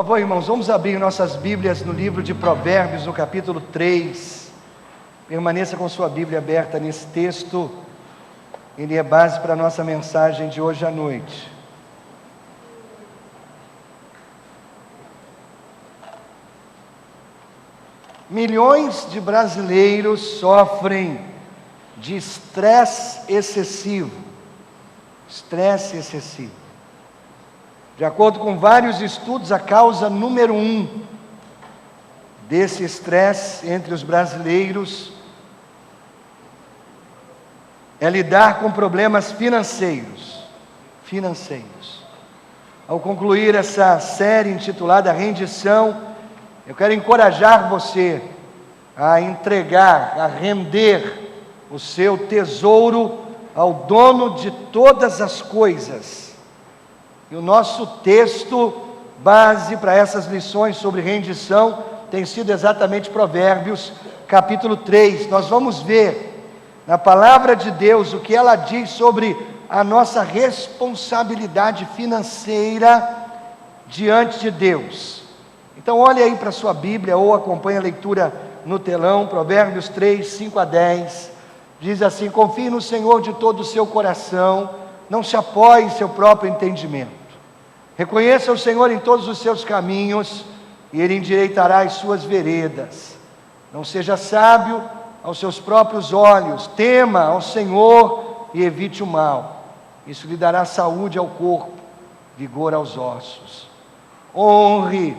favor, irmãos, vamos abrir nossas Bíblias no livro de Provérbios, no capítulo 3. Permaneça com sua Bíblia aberta nesse texto. Ele é base para a nossa mensagem de hoje à noite. Milhões de brasileiros sofrem de estresse excessivo. Estresse excessivo. De acordo com vários estudos, a causa número 1 desse estresse entre os brasileiros é lidar com problemas financeiros. Ao concluir essa série intitulada Rendição, eu quero encorajar você a entregar, a render o seu tesouro ao dono de todas as coisas. E o nosso texto base para essas lições sobre rendição tem sido exatamente Provérbios, capítulo 3. Nós vamos ver na palavra de Deus o que ela diz sobre a nossa responsabilidade financeira diante de Deus. Então olhe aí para a sua Bíblia ou acompanhe a leitura no telão. Provérbios 3, 5 a 10, diz assim: confie no Senhor de todo o seu coração, não se apoie em seu próprio entendimento. Reconheça o Senhor em todos os seus caminhos, e Ele endireitará as suas veredas. Não seja sábio aos seus próprios olhos, tema ao Senhor e evite o mal. Isso lhe dará saúde ao corpo, vigor aos ossos. Honre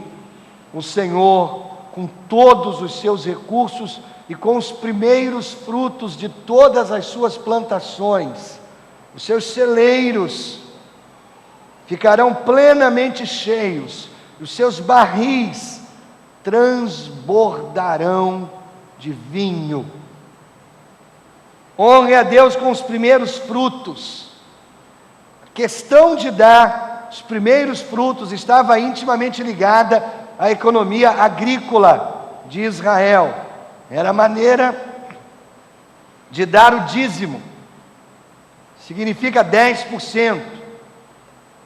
o Senhor com todos os seus recursos e com os primeiros frutos de todas as suas plantações. Os seus celeiros ficarão plenamente cheios, e os seus barris transbordarão de vinho. Honre a Deus com os primeiros frutos. A questão de dar os primeiros frutos estava intimamente ligada à economia agrícola de Israel. Era a maneira de dar o dízimo. Significa 10%.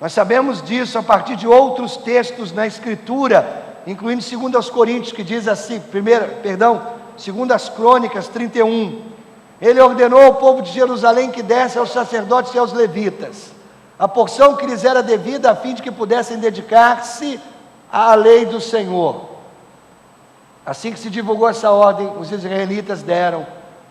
Nós sabemos disso a partir de outros textos na Escritura, incluindo 2 Coríntios, que diz assim, 2 Crônicas 31. Ele ordenou ao povo de Jerusalém que desse aos sacerdotes e aos levitas a porção que lhes era devida, a fim de que pudessem dedicar-se à lei do Senhor. Assim que se divulgou essa ordem, os israelitas deram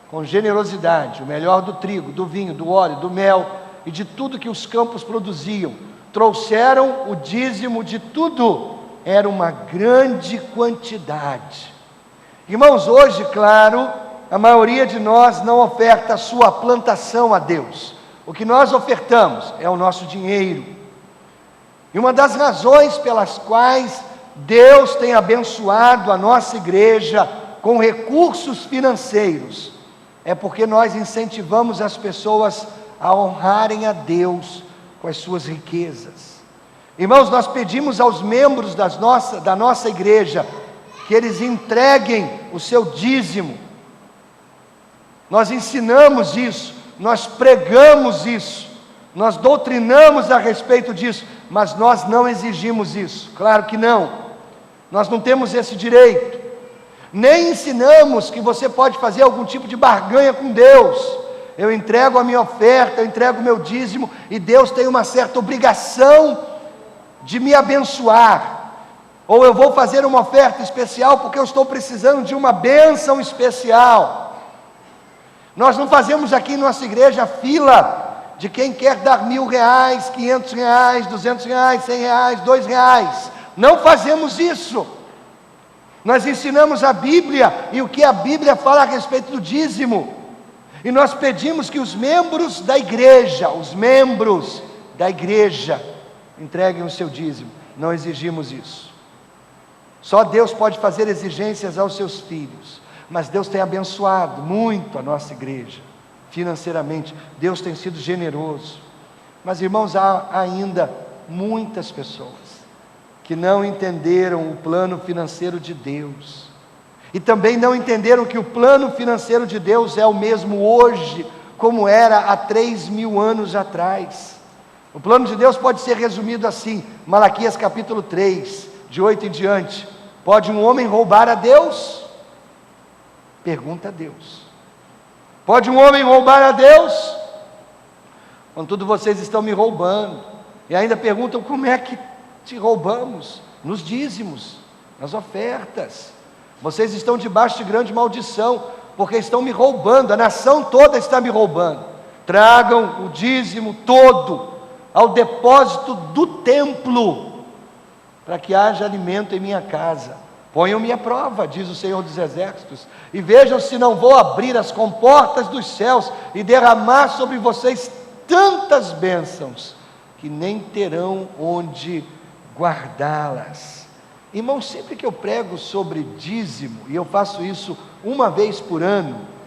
com generosidade o melhor do trigo, do vinho, do óleo, do mel e de tudo que os campos produziam. Trouxeram o dízimo de tudo, era uma grande quantidade. Irmãos, hoje, claro, a maioria de nós não oferta a sua plantação a Deus. O que nós ofertamos é o nosso dinheiro. E uma das razões pelas quais Deus tem abençoado a nossa igreja com recursos financeiros é porque nós incentivamos as pessoas a honrarem a Deus com as suas riquezas. Irmãos, nós pedimos aos membros da nossa igreja que eles entreguem o seu dízimo. Nós ensinamos isso, nós pregamos isso, nós doutrinamos a respeito disso, mas nós não exigimos isso, claro que não. Nós não temos esse direito. Nem ensinamos que você pode fazer algum tipo de barganha com Deus. Eu entrego a minha oferta, eu entrego o meu dízimo, e Deus tem uma certa obrigação de me abençoar. Ou eu vou fazer uma oferta especial porque eu estou precisando de uma bênção especial. Nós não fazemos aqui em nossa igreja fila de quem quer dar R$1.000, R$500, R$200, R$100, R$2. Não fazemos isso. Nós ensinamos a Bíblia e o que a Bíblia fala a respeito do dízimo. E nós pedimos que os membros da igreja entreguem o seu dízimo. Não exigimos isso. Só Deus pode fazer exigências aos seus filhos. Mas Deus tem abençoado muito a nossa igreja, financeiramente. Deus tem sido generoso. Mas, irmãos, há ainda muitas pessoas que não entenderam o plano financeiro de Deus. E também não entenderam que o plano financeiro de Deus é o mesmo hoje, como era há 3.000 anos atrás. O plano de Deus pode ser resumido assim: Malaquias capítulo 3, de 8 em diante: pode um homem roubar a Deus? Pergunta a Deus. Pode um homem roubar a Deus? Contudo, vocês estão me roubando. E ainda perguntam: como é que te roubamos? Nos dízimos, nas ofertas. Vocês estão debaixo de grande maldição, porque estão me roubando, a nação toda está me roubando. Tragam o dízimo todo ao depósito do templo, para que haja alimento em minha casa. Ponham-me à prova, diz o Senhor dos Exércitos, e vejam se não vou abrir as comportas dos céus e derramar sobre vocês tantas bênçãos, que nem terão onde guardá-las. Irmãos, sempre que eu prego sobre dízimo, e eu faço isso uma vez por ano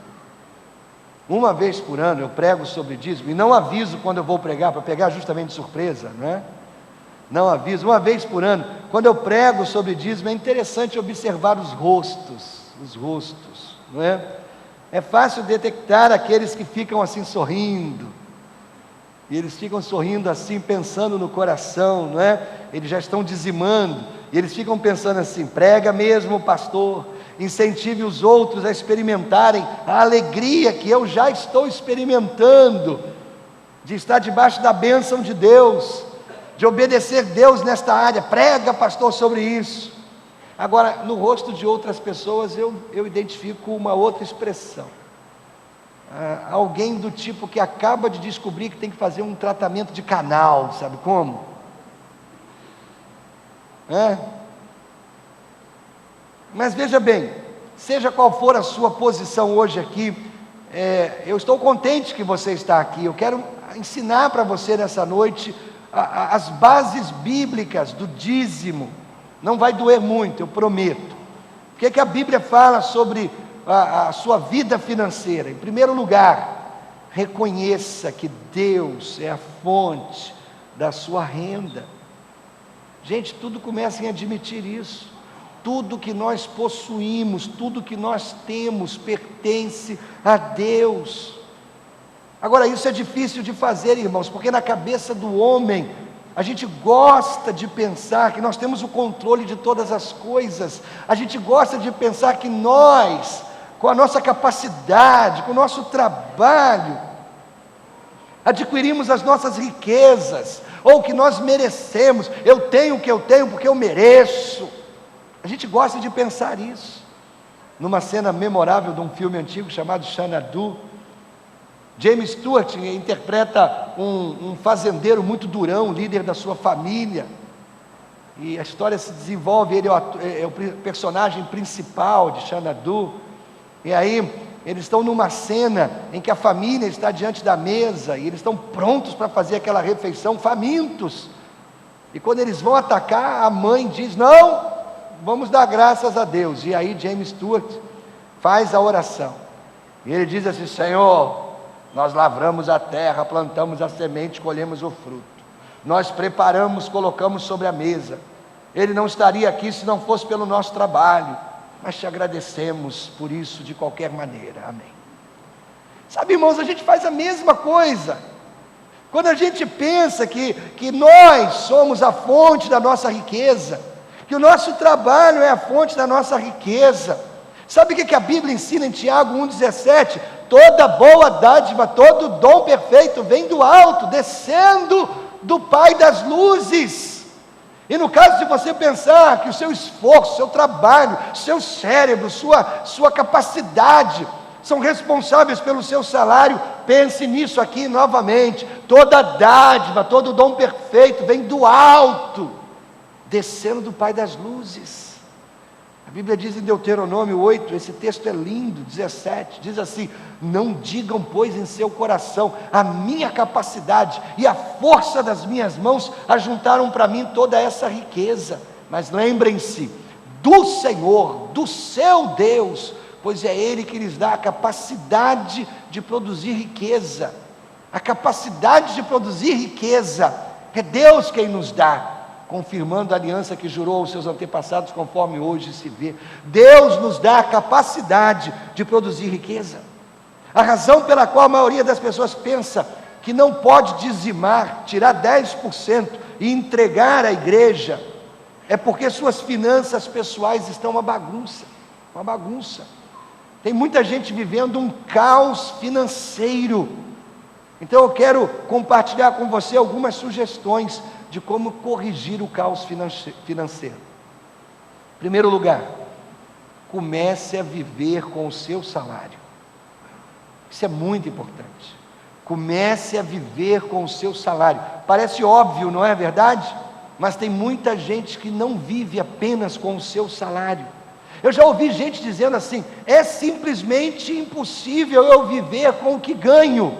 eu prego sobre dízimo, e não aviso quando eu vou pregar, para pegar justamente de surpresa, não é? Não aviso, uma vez por ano, quando eu prego sobre dízimo, é interessante observar os rostos, não é? É fácil detectar aqueles que ficam assim sorrindo, e eles ficam sorrindo assim, pensando no coração, não é? Eles já estão dizimando, e eles ficam pensando assim: prega mesmo, pastor, incentive os outros a experimentarem a alegria que eu já estou experimentando, de estar debaixo da bênção de Deus, de obedecer Deus nesta área. Prega, pastor, sobre isso. Agora, no rosto de outras pessoas, eu identifico uma outra expressão. Alguém do tipo que acaba de descobrir que tem que fazer um tratamento de canal, sabe como? Mas veja bem, seja qual for a sua posição hoje aqui, eu estou contente que você está aqui. Eu quero ensinar para você nessa noite as bases bíblicas do dízimo. Não vai doer muito, eu prometo. O que é que a Bíblia fala sobre a sua vida financeira? Em primeiro lugar, reconheça que Deus é a fonte da sua renda. Gente, tudo começa em admitir isso. Tudo que nós possuímos, tudo que nós temos pertence a Deus. Agora, isso é difícil de fazer, irmãos, porque na cabeça do homem, a gente gosta de pensar que nós temos o controle de todas as coisas. A gente gosta de pensar que nós, com a nossa capacidade, com o nosso trabalho, adquirimos as nossas riquezas, ou que nós merecemos. Eu tenho o que eu tenho porque eu mereço. A gente gosta de pensar isso. Numa cena memorável de um filme antigo chamado Xanadu, James Stewart interpreta um fazendeiro muito durão, líder da sua família, e a história se desenvolve. Ele é o personagem principal de Xanadu, e aí eles estão numa cena em que a família está diante da mesa, e eles estão prontos para fazer aquela refeição, famintos, e quando eles vão atacar, a mãe diz: não, vamos dar graças a Deus. E aí James Stewart faz a oração, e ele diz assim: Senhor, nós lavramos a terra, plantamos a semente, colhemos o fruto, nós preparamos, colocamos sobre a mesa. Ele não estaria aqui se não fosse pelo nosso trabalho, mas te agradecemos por isso de qualquer maneira, amém. Sabe, irmãos, a gente faz a mesma coisa, quando a gente pensa que nós somos a fonte da nossa riqueza, que o nosso trabalho é a fonte da nossa riqueza. Sabe o que a Bíblia ensina em Tiago 1,17? Toda boa dádiva, todo dom perfeito vem do alto, descendo do Pai das luzes. E no caso de você pensar que o seu esforço, seu trabalho, seu cérebro, sua capacidade são responsáveis pelo seu salário, pense nisso aqui novamente. Toda dádiva, todo dom perfeito vem do alto, descendo do Pai das luzes. A Bíblia diz em Deuteronômio 8, esse texto é lindo, 17, diz assim: não digam, pois, em seu coração, a minha capacidade e a força das minhas mãos ajuntaram para mim toda essa riqueza. Mas lembrem-se do Senhor, do seu Deus, pois é Ele que lhes dá a capacidade de produzir riqueza. A capacidade de produzir riqueza é Deus quem nos dá, confirmando a aliança que jurou aos seus antepassados, conforme hoje se vê. Deus nos dá a capacidade de produzir riqueza. A razão pela qual a maioria das pessoas pensa que não pode dizimar, tirar 10% e entregar à igreja, é porque suas finanças pessoais estão uma bagunça, uma bagunça. Tem muita gente vivendo um caos financeiro. Então eu quero compartilhar com você algumas sugestões de como corrigir o caos financeiro. Em primeiro lugar, comece a viver com o seu salário. Isso é muito importante. Comece a viver com o seu salário. Parece óbvio, não é verdade? Mas tem muita gente que não vive apenas com o seu salário. Eu já ouvi gente dizendo assim: é simplesmente impossível eu viver com o que ganho.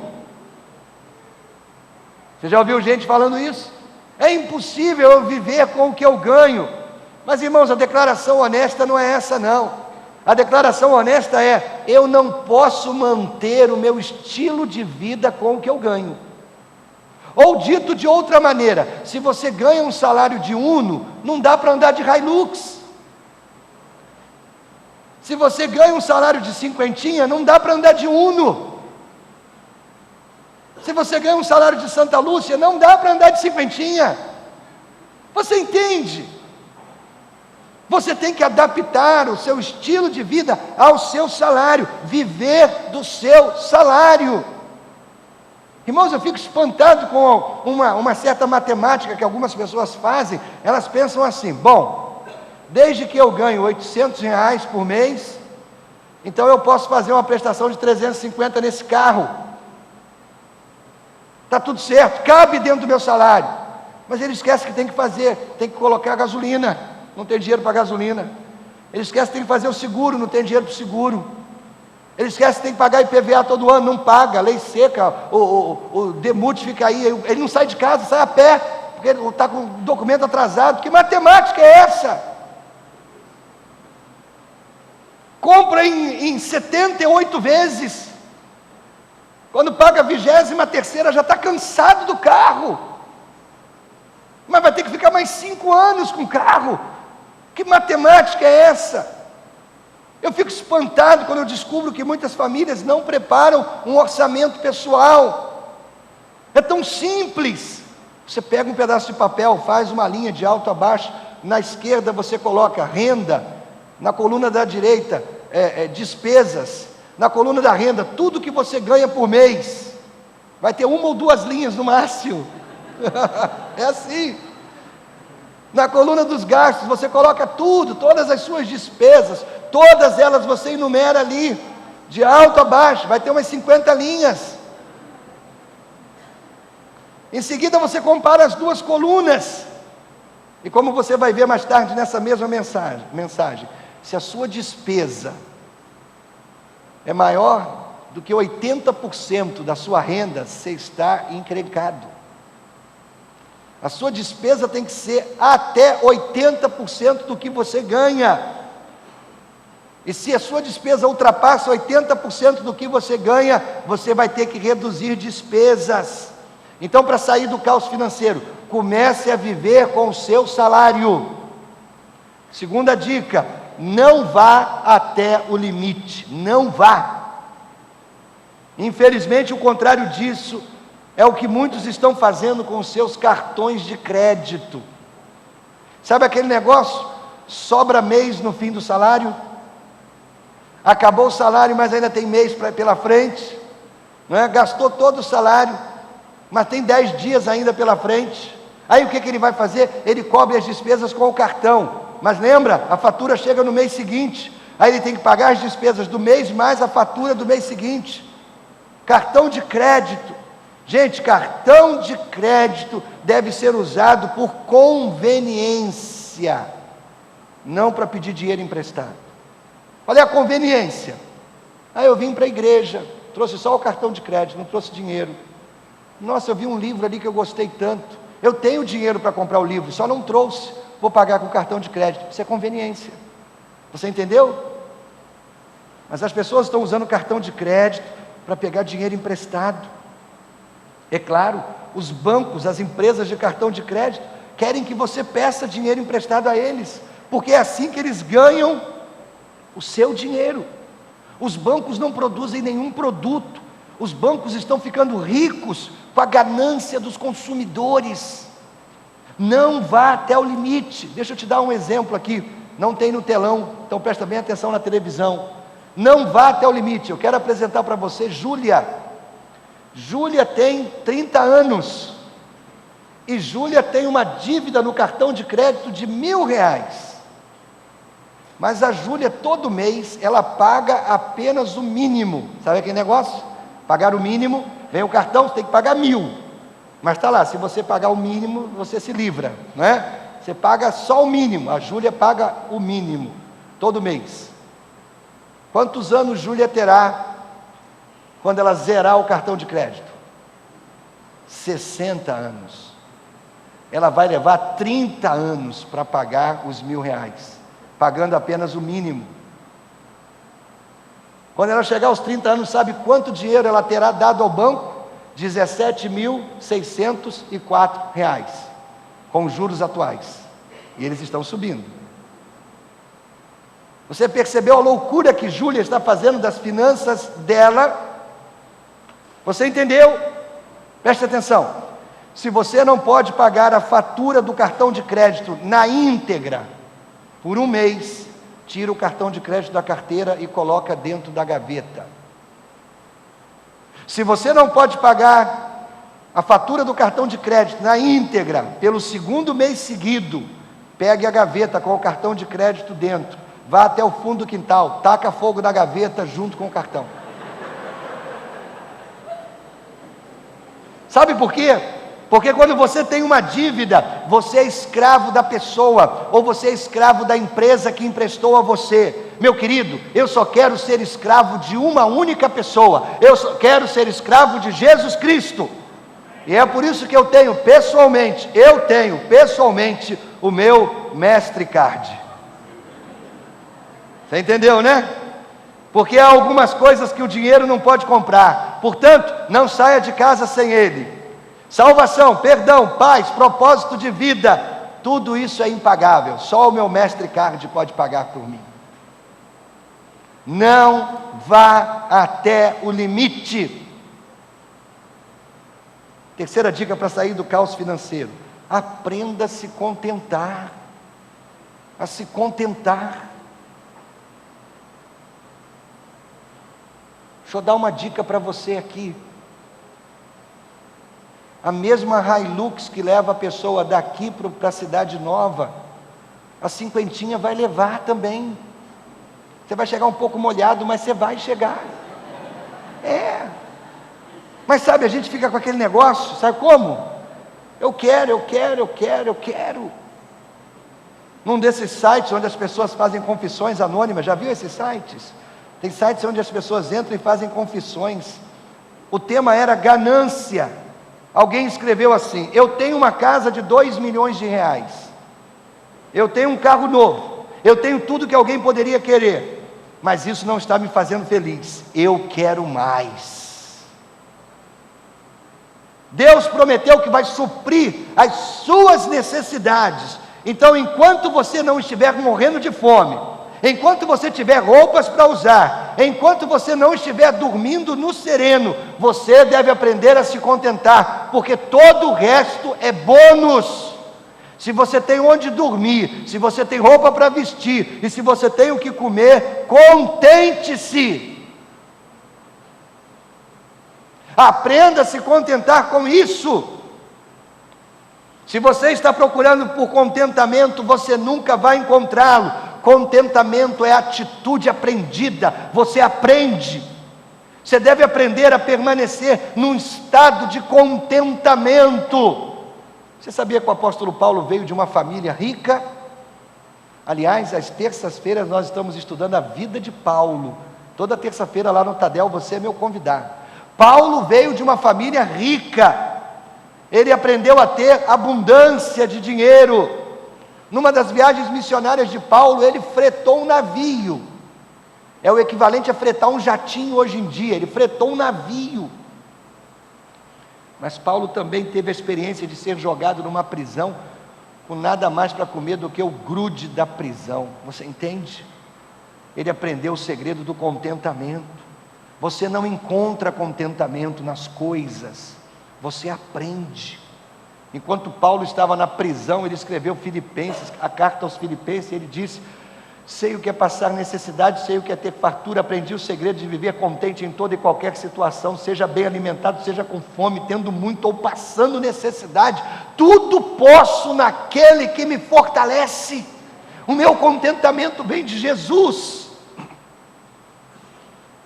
Você já ouviu gente falando isso? É impossível eu viver com o que eu ganho. Mas irmãos, a declaração honesta não é essa não. A declaração honesta é: eu não posso manter o meu estilo de vida com o que eu ganho. Ou dito de outra maneira, se você ganha um salário de Uno, não dá para andar de Hilux. Se você ganha um salário de cinquentinha, não dá para andar de Uno. Se você ganha um salário de Santa Lúcia, não dá para andar de cinquentinha. Você entende? Você tem que adaptar o seu estilo de vida ao seu salário, viver do seu salário. Irmãos, eu fico espantado com uma certa matemática que algumas pessoas fazem. Elas pensam assim: bom, desde que eu ganho R$800 por mês, então eu posso fazer uma prestação de 350 nesse carro. Está tudo certo, cabe dentro do meu salário. Mas ele esquece que tem que colocar gasolina, não tem dinheiro para gasolina. Ele esquece que tem que fazer o seguro, não tem dinheiro para o seguro. Ele esquece que tem que pagar IPVA todo ano, não paga, lei seca, o DEMUT fica aí, ele não sai de casa, sai a pé, porque ele está com o documento atrasado. Que matemática é essa? Compra em 78 vezes, quando paga a 23ª já está cansado do carro, mas vai ter que ficar mais 5 anos com o carro. Que matemática é essa? Eu fico espantado quando eu descubro que muitas famílias não preparam um orçamento pessoal. É tão simples. Você pega um pedaço de papel, faz uma linha de alto a baixo, na esquerda você coloca renda, na coluna da direita despesas, na coluna da renda tudo que você ganha por mês. Vai ter 1 ou 2 linhas no máximo. É assim. Na coluna dos gastos você coloca tudo, todas as suas despesas, todas elas você enumera ali, de alto a baixo, vai ter umas 50 linhas. Em seguida você compara as 2 colunas, e como você vai ver mais tarde nessa mesma mensagem, se a sua despesa é maior do que 80% da sua renda, você está encrencado. A sua despesa tem que ser até 80% do que você ganha. E se a sua despesa ultrapassa 80% do que você ganha, você vai ter que reduzir despesas. Então, para sair do caos financeiro, comece a viver com o seu salário. Segunda dica: não vá até o limite. Não vá. Infelizmente, o contrário disso é o que muitos estão fazendo com os seus cartões de crédito. Sabe aquele negócio? Sobra mês no fim do salário, acabou o salário, mas ainda tem mês pela frente, não é? Gastou todo o salário, mas tem 10 dias ainda pela frente. Aí o que ele vai fazer? Ele cobre as despesas com o cartão, mas lembra, a fatura chega no mês seguinte, aí ele tem que pagar as despesas do mês mais a fatura do mês seguinte. Cartão de crédito. Gente, cartão de crédito deve ser usado por conveniência, não para pedir dinheiro emprestado. Qual é a conveniência? Eu vim para a igreja, trouxe só o cartão de crédito, não trouxe dinheiro. Nossa, eu vi um livro ali que eu gostei tanto, eu tenho dinheiro para comprar o livro, só não trouxe, vou pagar com cartão de crédito. Isso é conveniência. Você entendeu? Mas as pessoas estão usando cartão de crédito para pegar dinheiro emprestado. É claro, os bancos, as empresas de cartão de crédito querem que você peça dinheiro emprestado a eles, porque é assim que eles ganham o seu dinheiro. Os bancos não produzem nenhum produto, os bancos estão ficando ricos com a ganância dos consumidores. Não vá até o limite. Deixa eu te dar um exemplo aqui. Não tem no telão, então presta bem atenção na televisão. Não vá até o limite. Eu quero apresentar para você Júlia. Júlia tem 30 anos. E Júlia tem uma dívida no cartão de crédito de R$1.000. Mas a Júlia, todo mês, ela paga apenas o mínimo. Sabe aquele negócio? Pagar o mínimo, vem o cartão, você tem que pagar 1.000. Mas está lá, se você pagar o mínimo, você se livra, não é? Você paga só o mínimo. A Júlia paga o mínimo, todo mês. Quantos anos Júlia terá quando ela zerar o cartão de crédito? 60 anos. Ela vai levar 30 anos para pagar os R$1.000, pagando apenas o mínimo. Quando ela chegar aos 30 anos, sabe quanto dinheiro ela terá dado ao banco? R$17.604, com os juros atuais. E eles estão subindo. Você percebeu a loucura que Júlia está fazendo das finanças dela? Você entendeu? Preste atenção. Se você não pode pagar a fatura do cartão de crédito na íntegra, por um mês, tira o cartão de crédito da carteira e coloca dentro da gaveta. Se você não pode pagar a fatura do cartão de crédito na íntegra, pelo segundo mês seguido, pegue a gaveta com o cartão de crédito dentro, vá até o fundo do quintal, taca fogo na gaveta junto com o cartão. Sabe por quê? Porque quando você tem uma dívida, você é escravo da pessoa, ou você é escravo da empresa que emprestou a você. Meu querido, eu só quero ser escravo de uma única pessoa, eu só quero ser escravo de Jesus Cristo. E é por isso que eu tenho pessoalmente o meu Mastercard. Você entendeu, né? Porque há algumas coisas que o dinheiro não pode comprar, portanto, não saia de casa sem ele. Salvação, perdão, paz, propósito de vida, tudo isso é impagável, só o meu Mastercard pode pagar por mim. Não vá até o limite. Terceira dica para sair do caos financeiro: aprenda a se contentar. A se contentar. Deixa eu dar uma dica para você aqui. A mesma Hilux que leva a pessoa daqui para a cidade nova, a cinquentinha vai levar também. Você vai chegar um pouco molhado, mas você vai chegar. Mas sabe, a gente fica com aquele negócio, sabe como? Eu quero. Num desses sites onde as pessoas fazem confissões anônimas, já viu esses sites? Tem sites onde as pessoas entram e fazem confissões. O tema era ganância. Alguém escreveu assim: eu tenho uma casa de R$2 milhões, eu tenho um carro novo, eu tenho tudo que alguém poderia querer, mas isso não está me fazendo feliz, eu quero mais. Deus prometeu que vai suprir as suas necessidades. Então, enquanto você não estiver morrendo de fome, enquanto você tiver roupas para usar, enquanto você não estiver dormindo no sereno, você deve aprender a se contentar, porque todo o resto é bônus. Se você tem onde dormir, se você tem roupa para vestir, e se você tem o que comer, contente-se. Aprenda a se contentar com isso. Se você está procurando por contentamento, você nunca vai encontrá-lo. Contentamento é atitude aprendida, você aprende. Você deve aprender a permanecer num estado de contentamento. Você sabia que o apóstolo Paulo veio de uma família rica? Aliás, às terças-feiras nós estamos estudando a vida de Paulo. Toda terça-feira lá no Tadel você é meu convidado. Paulo veio de uma família rica. Ele aprendeu a ter abundância de dinheiro. Numa das viagens missionárias de Paulo, ele fretou um navio. É o equivalente a fretar um jatinho hoje em dia. Ele fretou um navio. Mas Paulo também teve a experiência de ser jogado numa prisão, com nada mais para comer do que o grude da prisão. Você entende? Ele aprendeu o segredo do contentamento. Você não encontra contentamento nas coisas, você aprende. Enquanto Paulo estava na prisão, ele escreveu Filipenses, a carta aos Filipenses, e ele disse: sei o que é passar necessidade, sei o que é ter fartura, aprendi o segredo de viver contente em toda e qualquer situação, seja bem alimentado, seja com fome, tendo muito ou passando necessidade, tudo posso naquele que me fortalece. O meu contentamento vem de Jesus.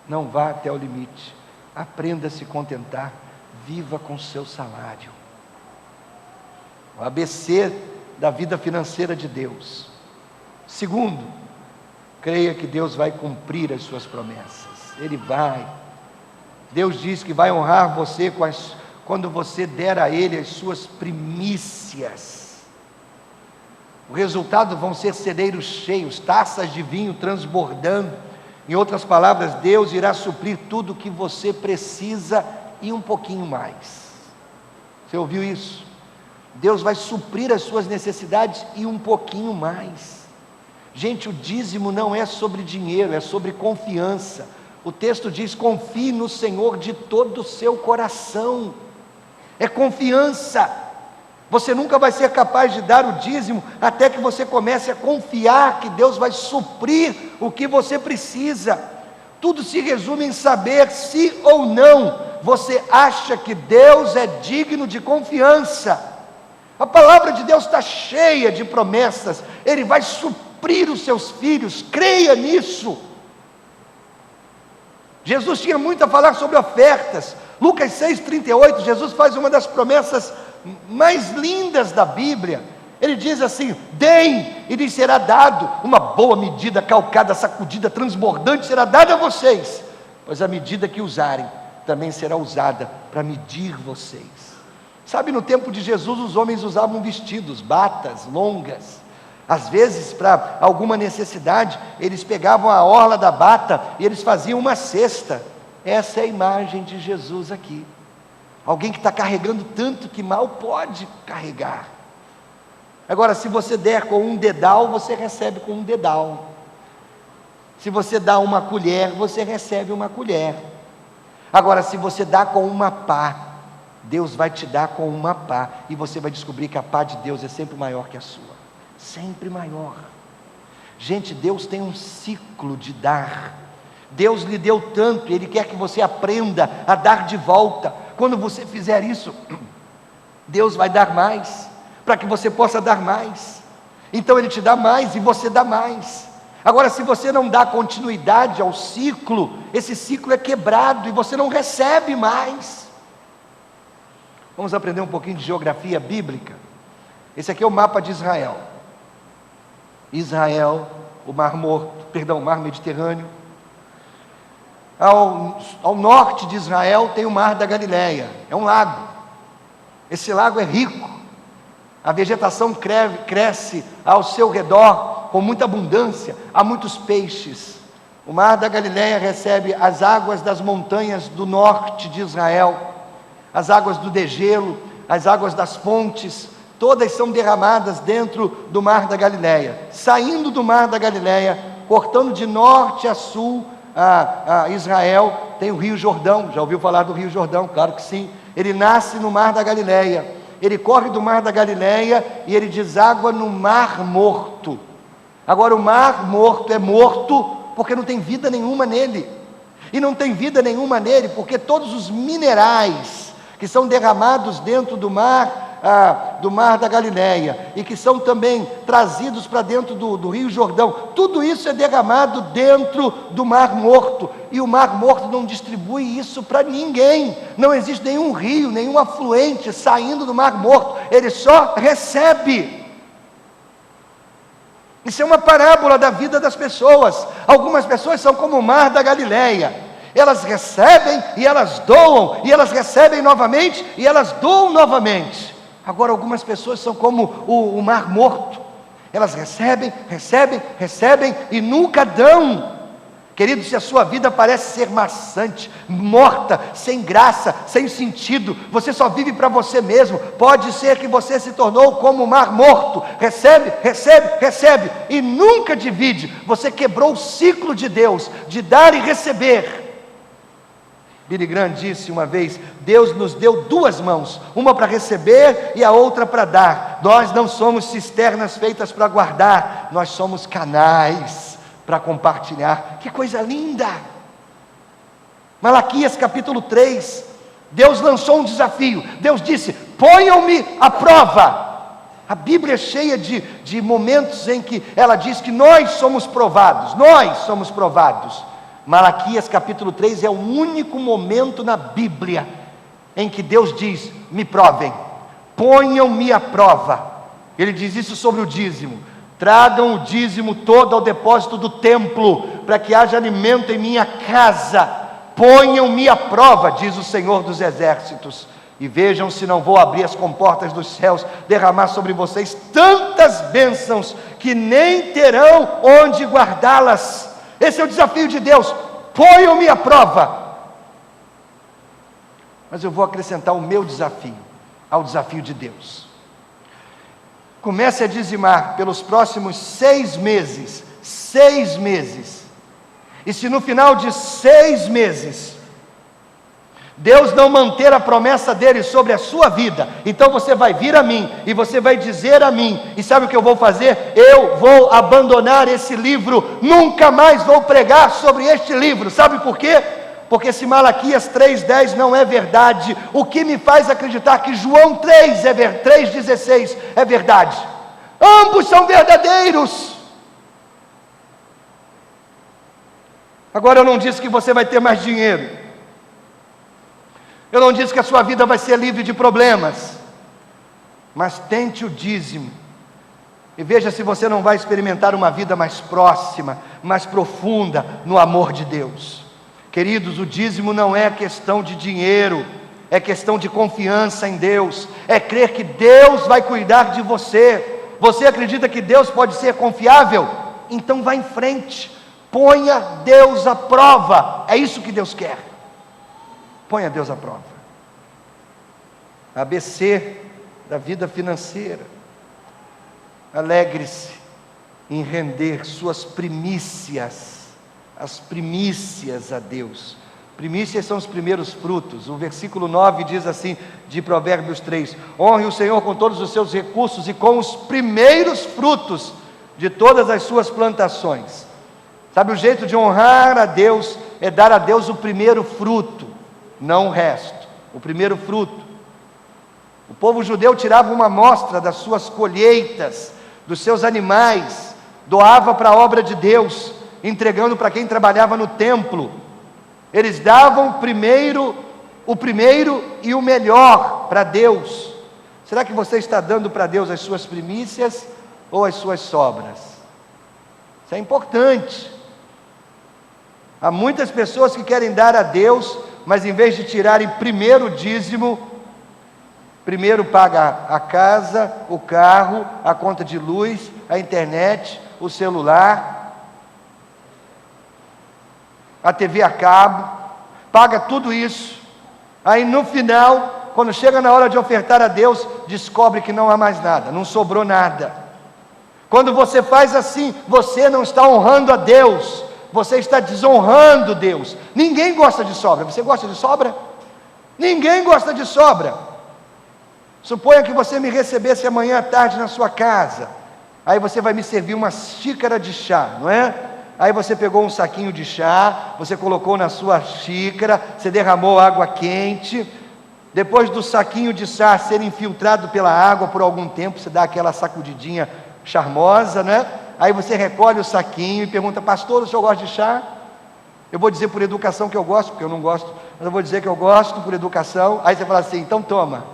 Não vá até o limite, aprenda a se contentar, viva com seu salário. O ABC da vida financeira de Deus. Segundo, creia que Deus vai cumprir as suas promessas. Ele vai. Deus diz que vai honrar você quando você der a Ele as suas primícias. O resultado vão ser celeiros cheios, taças de vinho transbordando. Em outras palavras, Deus irá suprir tudo o que você precisa e um pouquinho mais. Você ouviu isso? Deus vai suprir as suas necessidades e um pouquinho mais. Gente, o dízimo não é sobre dinheiro, é sobre confiança. O texto diz: confie no Senhor de todo o seu coração. É confiança. Você nunca vai ser capaz de dar o dízimo até que você comece a confiar que Deus vai suprir o que você precisa. Tudo se resume em saber se ou não você acha que Deus é digno de confiança. A palavra de Deus está cheia de promessas. Ele vai suprir os seus filhos, creia nisso. Jesus tinha muito a falar sobre ofertas. Lucas 6,38, Jesus faz uma das promessas mais lindas da Bíblia. Ele diz assim: deem e lhes será dado, uma boa medida, calcada, sacudida, transbordante será dada a vocês, pois a medida que usarem também será usada para medir vocês. Sabe, no tempo de Jesus os homens usavam vestidos, batas longas. Às vezes, para alguma necessidade, eles pegavam a orla da bata e eles faziam uma cesta. Essa é a imagem de Jesus aqui. Alguém que está carregando tanto que mal pode carregar. Agora, se você der com um dedal, você recebe com um dedal. Se você dá uma colher, você recebe uma colher. Agora, se você dá com uma pá, Deus vai te dar com uma pá, e você vai descobrir que a pá de Deus é sempre maior que a sua, sempre maior. Gente, Deus tem um ciclo de dar. Deus lhe deu tanto, Ele quer que você aprenda a dar de volta. Quando você fizer isso, Deus vai dar mais, para que você possa dar mais. Então Ele te dá mais e você dá mais. Agora, se você não dá continuidade ao ciclo, esse ciclo é quebrado e você não recebe mais. Vamos aprender um pouquinho de geografia bíblica. Esse aqui é o mapa de Israel. Israel, o Mar Mediterrâneo. Ao norte de Israel tem o Mar da Galileia, é um lago. Esse lago é rico. A vegetação cresce ao seu redor com muita abundância, há muitos peixes. O Mar da Galileia recebe as águas das montanhas do norte de Israel. As águas do degelo, as águas das fontes, todas são derramadas dentro do Mar da Galileia. Saindo do Mar da Galileia, cortando de norte a sul a Israel, tem o Rio Jordão. Já ouviu falar do Rio Jordão? Claro que sim. Ele nasce no Mar da Galileia, ele corre do Mar da Galileia e ele deságua no Mar Morto. Agora, o Mar Morto é morto porque não tem vida nenhuma nele. E não tem vida nenhuma nele porque todos os minerais que são derramados dentro do Mar da Galileia, e que são também trazidos para dentro do Rio Jordão, tudo isso é derramado dentro do Mar Morto, e o Mar Morto não distribui isso para ninguém. Não existe nenhum rio, nenhum afluente saindo do Mar Morto, ele só recebe. Isso é uma parábola da vida das pessoas. Algumas pessoas são como o Mar da Galileia, elas recebem e elas doam, e elas recebem novamente e elas doam novamente. Agora, algumas pessoas são como o Mar Morto, elas recebem e nunca dão. Querido, se a sua vida parece ser maçante, morta, sem graça, sem sentido, você só vive para você mesmo, pode ser que você se tornou como o Mar Morto, recebe e nunca divide. Você quebrou o ciclo de Deus, de dar e receber. Billy Graham disse uma vez: Deus nos deu duas mãos, uma para receber e a outra para dar. Nós não somos cisternas feitas para guardar, nós somos canais para compartilhar. Que coisa linda! Malaquias capítulo 3, Deus lançou um desafio. Deus disse: ponham-me à prova. A Bíblia é cheia de momentos em que ela diz que nós somos provados. Malaquias capítulo 3 é o único momento na Bíblia em que Deus diz: me provem, ponham-me à prova. Ele diz isso sobre o dízimo: tragam o dízimo todo ao depósito do templo, para que haja alimento em minha casa. Ponham-me à prova, diz o Senhor dos Exércitos, e vejam se não vou abrir as comportas dos céus, derramar sobre vocês tantas bênçãos, que nem terão onde guardá-las. Esse é o desafio de Deus: ponham-me à prova. Mas eu vou acrescentar o meu desafio ao desafio de Deus. Comece a dizimar pelos próximos 6 meses. 6 meses. E se no final de 6 meses Deus não manter a promessa dele sobre a sua vida, então você vai vir a mim e você vai dizer a mim, e sabe o que eu vou fazer? Eu vou abandonar esse livro, nunca mais vou pregar sobre este livro. Sabe por quê? Porque se Malaquias 3,10 não é verdade, o que me faz acreditar que João 3,16 é verdade? Ambos são verdadeiros. Agora, eu não disse que você vai ter mais dinheiro, eu não disse que a sua vida vai ser livre de problemas, mas tente o dízimo, e veja se você não vai experimentar uma vida mais próxima, mais profunda no amor de Deus. Queridos, o dízimo não é questão de dinheiro, é questão de confiança em Deus, é crer que Deus vai cuidar de você. Você acredita que Deus pode ser confiável? Então vá em frente, ponha Deus à prova, é isso que Deus quer. Ponha Deus à prova. ABC da vida financeira: alegre-se em render suas primícias, as primícias a Deus. Primícias são os primeiros frutos. O versículo 9 diz assim, de Provérbios 3: honre o Senhor com todos os seus recursos e com os primeiros frutos de todas as suas plantações. Sabe, o jeito de honrar a Deus é dar a Deus o primeiro fruto, não o resto, o primeiro fruto. O povo judeu tirava uma amostra das suas colheitas, dos seus animais, doava para a obra de Deus, entregando para quem trabalhava no templo. Eles davam o primeiro e o melhor para Deus. Será que você está dando para Deus as suas primícias ou as suas sobras? Isso é importante. Há muitas pessoas que querem dar a Deus, mas em vez de tirarem primeiro o dízimo, primeiro paga a casa, o carro, a conta de luz, a internet, o celular, a TV a cabo, paga tudo isso. Aí no final, quando chega na hora de ofertar a Deus, descobre que não há mais nada, não sobrou nada. Quando você faz assim, você não está honrando a Deus, você está desonrando Deus. Ninguém gosta de sobra. Você gosta de sobra? Ninguém gosta de sobra. Suponha que você me recebesse amanhã à tarde na sua casa, aí você vai me servir uma xícara de chá, não é? Aí você pegou um saquinho de chá, você colocou na sua xícara, você derramou água quente. Depois do saquinho de chá ser infiltrado pela água por algum tempo, você dá aquela sacudidinha charmosa, né? Aí você recolhe o saquinho e pergunta: pastor, o senhor gosta de chá? Eu vou dizer por educação que eu gosto, porque eu não gosto, mas eu vou dizer que eu gosto por educação. Aí você fala assim: então toma.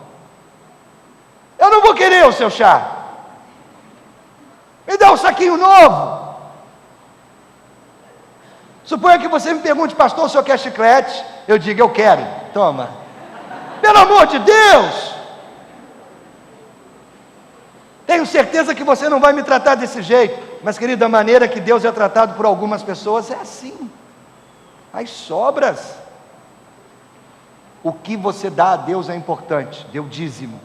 Eu não vou querer o seu chá, me dá um saquinho novo. Suponha que você me pergunte: pastor, o senhor quer chiclete? Eu digo: eu quero, toma. Pelo amor de Deus, tenho certeza que você não vai me tratar desse jeito. Mas querido, a maneira que Deus é tratado por algumas pessoas é assim, as sobras. O que você dá a Deus é importante, dê o dízimo.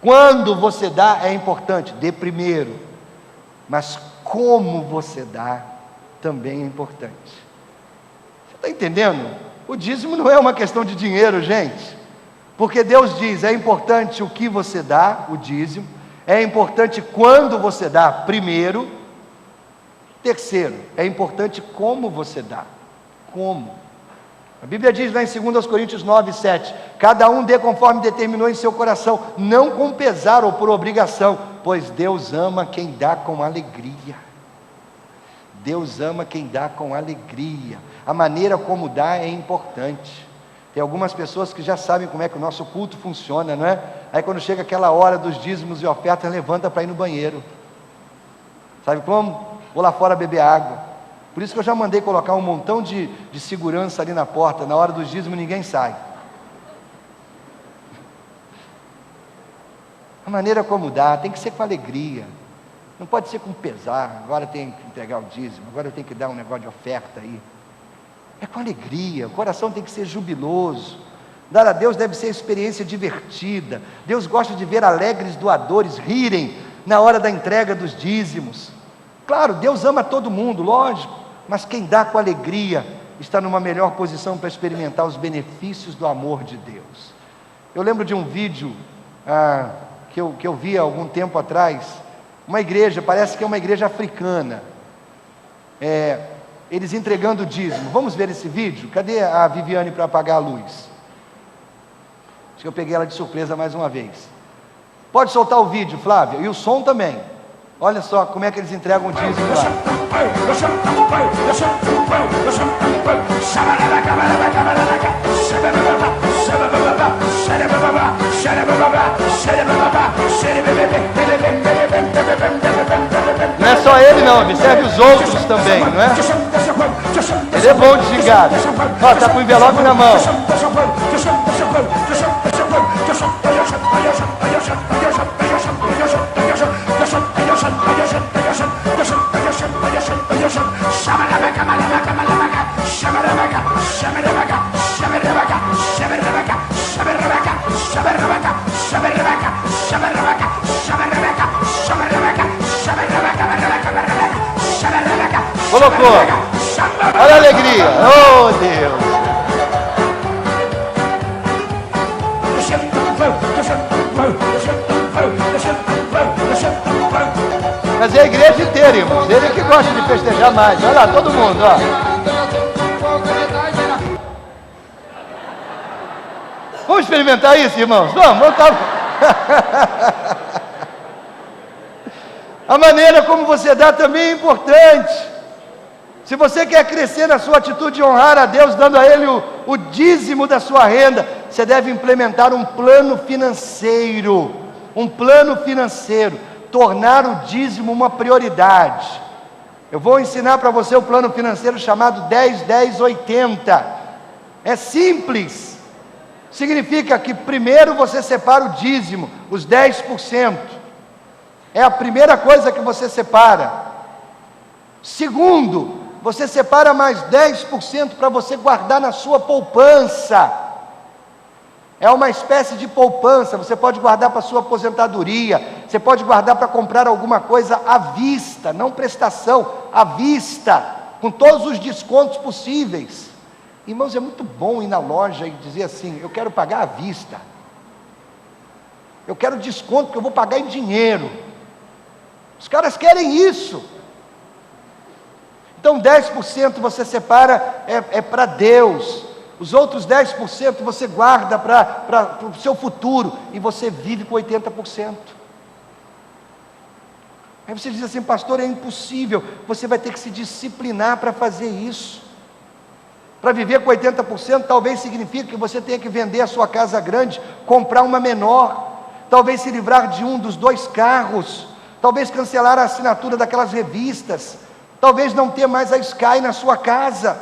Quando você dá é importante, dê primeiro. Mas como você dá também é importante. Está entendendo? O dízimo não é uma questão de dinheiro, gente. Porque Deus diz, é importante o que você dá, o dízimo. É importante quando você dá, primeiro. Terceiro, é importante como você dá. Como? A Bíblia diz lá em 2 Coríntios 9, 7, cada um dê conforme determinou em seu coração, não com pesar ou por obrigação, pois Deus ama quem dá com alegria. Deus ama quem dá com alegria. A maneira como dá é importante. Tem algumas pessoas que já sabem como é que o nosso culto funciona, não é? Aí quando chega aquela hora dos dízimos e ofertas, levanta para ir no banheiro. Sabe como? Vou lá fora beber água. Por isso que eu já mandei colocar um montão de segurança ali na porta. Na hora dos dízimos ninguém sai. A maneira como dá tem que ser com alegria. Não pode ser com pesar. Agora tem que entregar o dízimo, agora eu tenho que dar um negócio de oferta aí. É com alegria, o coração tem que ser jubiloso. Dar a Deus deve ser experiência divertida. Deus gosta de ver alegres doadores rirem na hora da entrega dos dízimos. Claro, Deus ama todo mundo, lógico, mas quem dá com alegria está numa melhor posição para experimentar os benefícios do amor de Deus. Eu lembro de um vídeo que eu vi há algum tempo atrás, uma igreja, parece que é uma igreja africana, eles entregando o dízimo. Vamos ver esse vídeo? Cadê a Viviane para apagar a luz? Acho que eu peguei ela de surpresa mais uma vez. Pode soltar o vídeo, Flávia, e o som também. Olha só como é que eles entregam o dízimo lá. Não é só ele não, observe os outros também, não é? Ele é bom de gingado. Ó, tá com o envelope na mão. Colocou. Olha a alegria. Oh, Deus. Mas é a igreja inteira, irmãos. Ele que gosta de festejar mais. Olha lá, todo mundo, ó. Vamos experimentar isso, irmãos? Vamos estar... A maneira como você dá também é importante. Se você quer crescer na sua atitude de honrar a Deus, dando a Ele o dízimo da sua renda, você deve implementar um plano financeiro. Um plano financeiro. Tornar o dízimo uma prioridade. Eu vou ensinar para você o plano financeiro chamado 10-10-80. É simples. Significa que primeiro você separa o dízimo, os 10%. É a primeira coisa que você separa. Segundo, você separa mais 10% para você guardar na sua poupança. É uma espécie de poupança. Você pode guardar para a sua aposentadoria. Você pode guardar para comprar alguma coisa à vista, não prestação, à vista, com todos os descontos possíveis. Irmãos, é muito bom ir na loja e dizer assim: eu quero pagar à vista. Eu quero desconto porque eu vou pagar em dinheiro. Os caras querem isso. Então 10% você separa para Deus. Os outros 10% você guarda para o seu futuro. E você vive com 80%. Aí você diz assim: pastor, é impossível. Você vai ter que se disciplinar para fazer isso. Para viver com 80% talvez signifique que você tenha que vender a sua casa grande, comprar uma menor. Talvez se livrar de um dos 2 carros. Talvez cancelar a assinatura daquelas revistas. Talvez não ter mais a Sky na sua casa.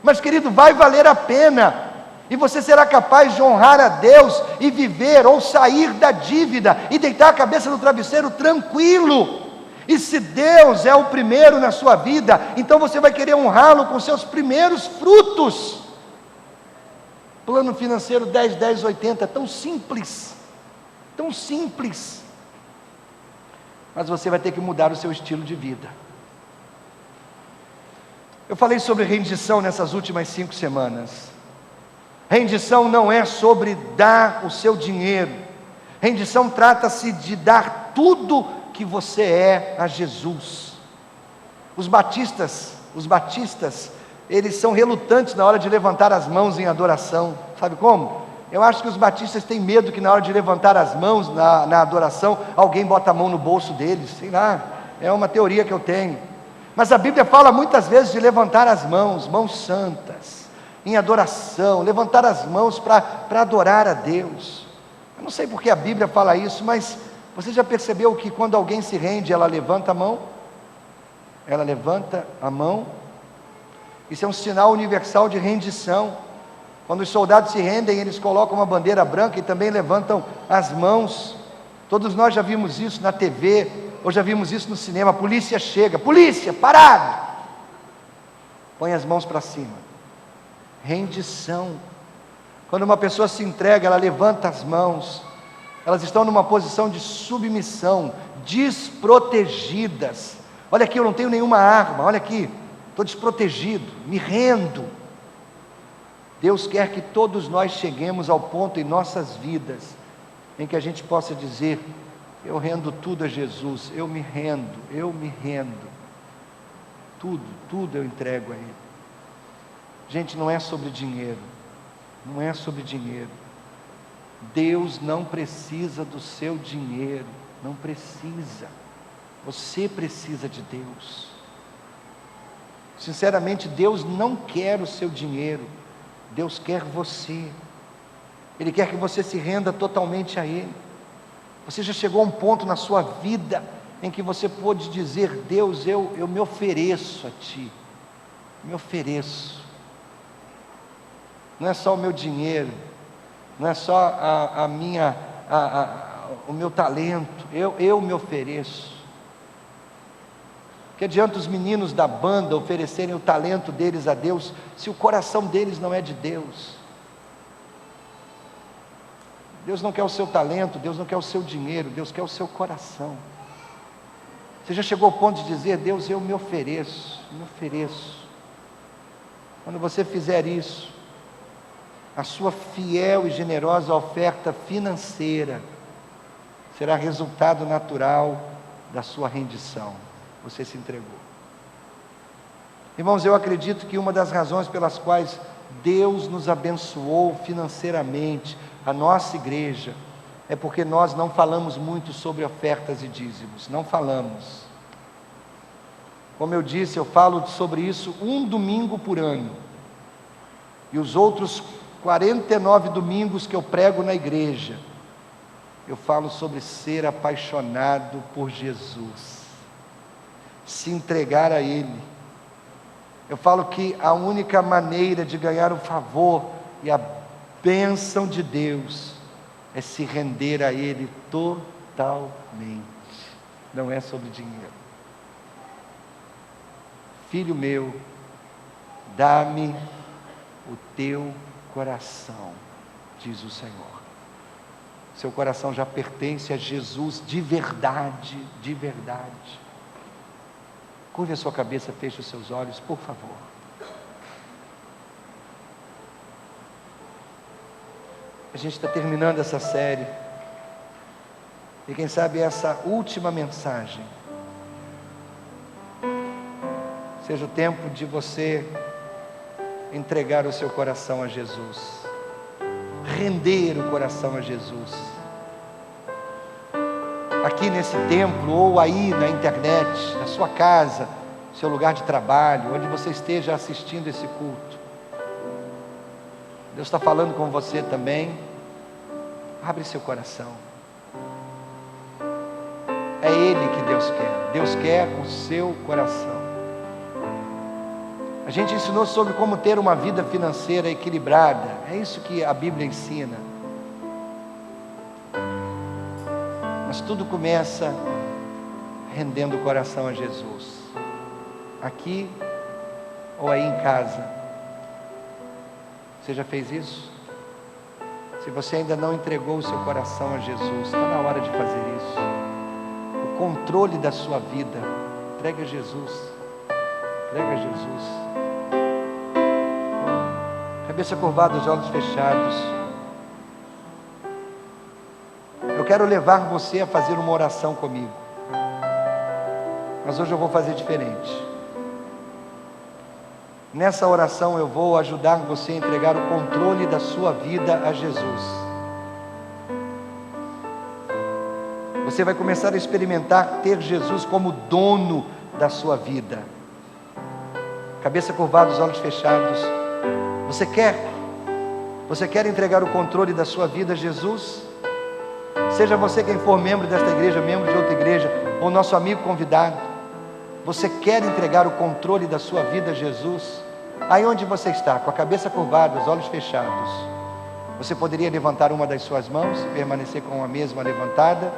Mas, querido, vai valer a pena. E você será capaz de honrar a Deus e viver ou sair da dívida e deitar a cabeça no travesseiro tranquilo. E se Deus é o primeiro na sua vida, então você vai querer honrá-lo com seus primeiros frutos. Plano financeiro 10-10-80, tão simples. Tão simples. Mas você vai ter que mudar o seu estilo de vida. Eu falei sobre rendição nessas últimas 5 semanas. Rendição não é sobre dar o seu dinheiro. Rendição trata-se de dar tudo que você é a Jesus. Os batistas, eles são relutantes na hora de levantar as mãos em adoração. Sabe como? Eu acho que os batistas têm medo que na hora de levantar as mãos na adoração, alguém bota a mão no bolso deles, sei lá, é uma teoria que eu tenho. Mas a Bíblia fala muitas vezes de levantar as mãos santas, em adoração, levantar as mãos para adorar a Deus. Eu não sei porque a Bíblia fala isso, mas você já percebeu que quando alguém se rende, ela levanta a mão? Ela levanta a mão. Isso é um sinal universal de rendição. Quando os soldados se rendem, eles colocam uma bandeira branca e também levantam as mãos. Todos nós já vimos isso na TV, ou já vimos isso no cinema. A polícia chega, polícia, parado! Põe as mãos para cima. Rendição. Quando uma pessoa se entrega, ela levanta as mãos. Elas estão numa posição de submissão, desprotegidas. Olha aqui, eu não tenho nenhuma arma, olha aqui, estou desprotegido, me rendo. Deus quer que todos nós cheguemos ao ponto em nossas vidas, em que a gente possa dizer: eu rendo tudo a Jesus, eu me rendo, tudo eu entrego a Ele. Gente, não é sobre dinheiro, não é sobre dinheiro. Deus não precisa do seu dinheiro, não precisa. Você precisa de Deus. Sinceramente, Deus não quer o seu dinheiro, Deus quer você. Ele quer que você se renda totalmente a Ele. Você já chegou a um ponto na sua vida em que você pôde dizer: Deus, eu me ofereço a Ti, me ofereço. Não é só o meu dinheiro, não é só o meu talento, eu me ofereço. Que adianta os meninos da banda oferecerem o talento deles a Deus, se o coração deles não é de Deus? Deus não quer o seu talento, Deus não quer o seu dinheiro, Deus quer o seu coração. Você já chegou ao ponto de dizer: Deus, eu me ofereço, me ofereço. Quando você fizer isso, a sua fiel e generosa oferta financeira será resultado natural da sua rendição. Você se entregou. Irmãos, eu acredito que uma das razões pelas quais Deus nos abençoou financeiramente, a nossa igreja, é porque nós não falamos muito sobre ofertas e dízimos, não falamos. Como eu disse, eu falo sobre isso um domingo por ano, e os outros 49 domingos que eu prego na igreja, eu falo sobre ser apaixonado por Jesus, se entregar a Ele. Eu falo que a única maneira de ganhar o favor e a bênção de Deus é se render a Ele totalmente. Não é sobre dinheiro. Filho meu, dá-me o teu coração, diz o Senhor. Seu coração já pertence a Jesus de verdade, de verdade. Curve a sua cabeça, feche os seus olhos, por favor. A gente está terminando essa série, e quem sabe essa última mensagem seja o tempo de você entregar o seu coração a Jesus, render o coração a Jesus. Aqui nesse templo, ou aí na internet, na sua casa, seu lugar de trabalho, onde você esteja assistindo esse culto, Deus está falando com você também. Abre seu coração. É Ele que Deus quer. Deus quer o seu coração. A gente ensinou sobre como ter uma vida financeira equilibrada. É isso que a Bíblia ensina. Mas tudo começa rendendo o coração a Jesus. Aqui ou aí em casa. Você já fez isso? Se você ainda não entregou o seu coração a Jesus, está na hora de fazer isso. O controle da sua vida, entregue a Jesus. Entrega a Jesus. Cabeça curvada, os olhos fechados. Eu quero levar você a fazer uma oração comigo. Mas hoje eu vou fazer diferente. Nessa oração eu vou ajudar você a entregar o controle da sua vida a Jesus. Você vai começar a experimentar ter Jesus como dono da sua vida. Cabeça curvada, os olhos fechados. Você quer entregar o controle da sua vida a Jesus? Seja você quem for membro desta igreja, membro de outra igreja, ou nosso amigo convidado. Você quer entregar o controle da sua vida a Jesus? Aí onde você está, com a cabeça curvada, os olhos fechados, você poderia levantar uma das suas mãos e permanecer com a mesma levantada?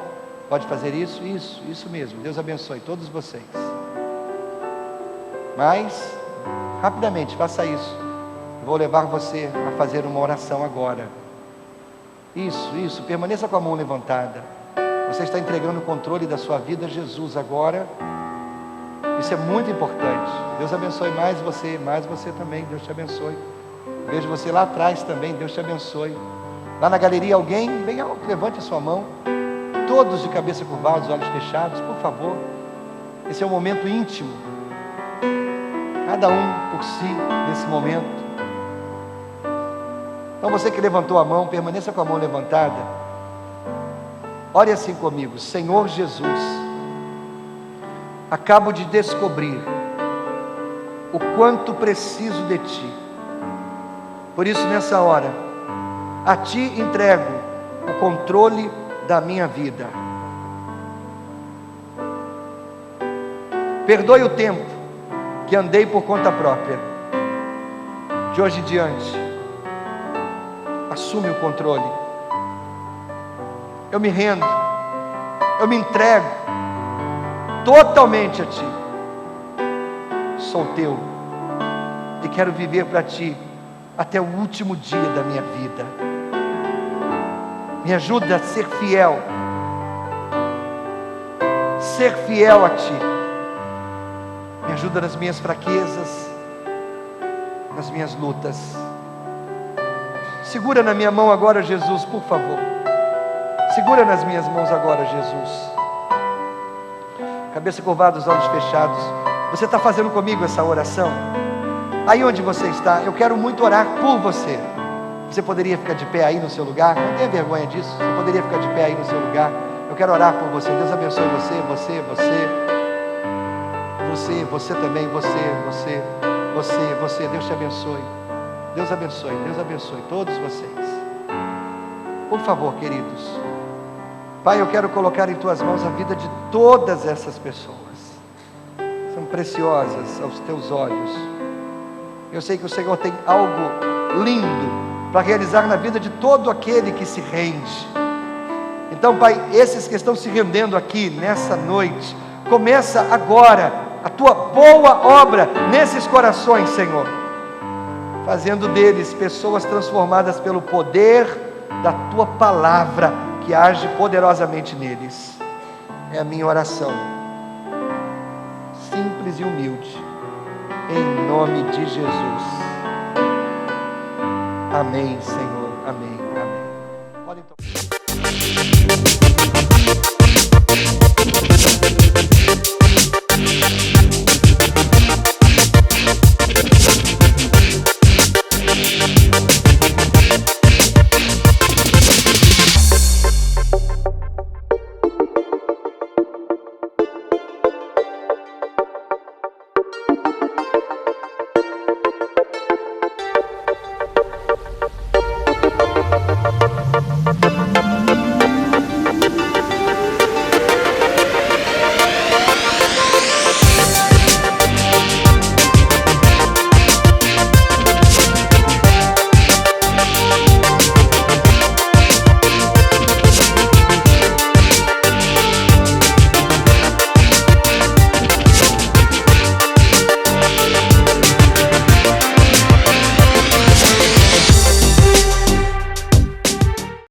Pode fazer isso? Isso mesmo. Deus abençoe todos vocês. Mas, rapidamente, faça isso. Eu vou levar você a fazer uma oração agora. Isso, permaneça com a mão levantada. Você está entregando o controle da sua vida a Jesus agora. Isso é muito importante. Deus abençoe mais você também. Deus te abençoe. Vejo você lá atrás também. Deus te abençoe. Lá na galeria, alguém bem alto, levante a sua mão. Todos de cabeça curvada, os olhos fechados, por favor. Esse é um momento íntimo. Cada um por si nesse momento. Então você que levantou a mão, permaneça com a mão levantada. Ore assim comigo. Senhor Jesus, acabo de descobrir o quanto preciso de Ti. Por isso nessa hora, a Ti entrego o controle da minha vida. Perdoe o tempo que andei por conta própria. De hoje em diante, assume o controle. Eu me rendo, eu me entrego totalmente a Ti. Sou Teu e quero viver para Ti até o último dia da minha vida. Me ajuda a ser fiel a Ti. Me ajuda nas minhas fraquezas, nas minhas lutas. Segura na minha mão agora, Jesus, por favor. Segura nas minhas mãos agora, Jesus. Cabeça curvada, os olhos fechados. Você está fazendo comigo essa oração? Aí onde você está, eu quero muito orar por você. Você poderia ficar de pé aí no seu lugar? Não tenha vergonha disso. Você poderia ficar de pé aí no seu lugar? Eu quero orar por você. Deus abençoe você também, você. Deus te abençoe. Deus abençoe todos vocês. Por favor, queridos. Pai, eu quero colocar em Tuas mãos a vida de todas essas pessoas. São preciosas aos Teus olhos. Eu sei que o Senhor tem algo lindo para realizar na vida de todo aquele que se rende. Então, Pai, esses que estão se rendendo aqui nessa noite, começa agora a Tua boa obra nesses corações, Senhor, fazendo deles pessoas transformadas pelo poder da Tua palavra, que age poderosamente neles. É a minha oração, simples e humilde, em nome de Jesus. Amém, Senhor.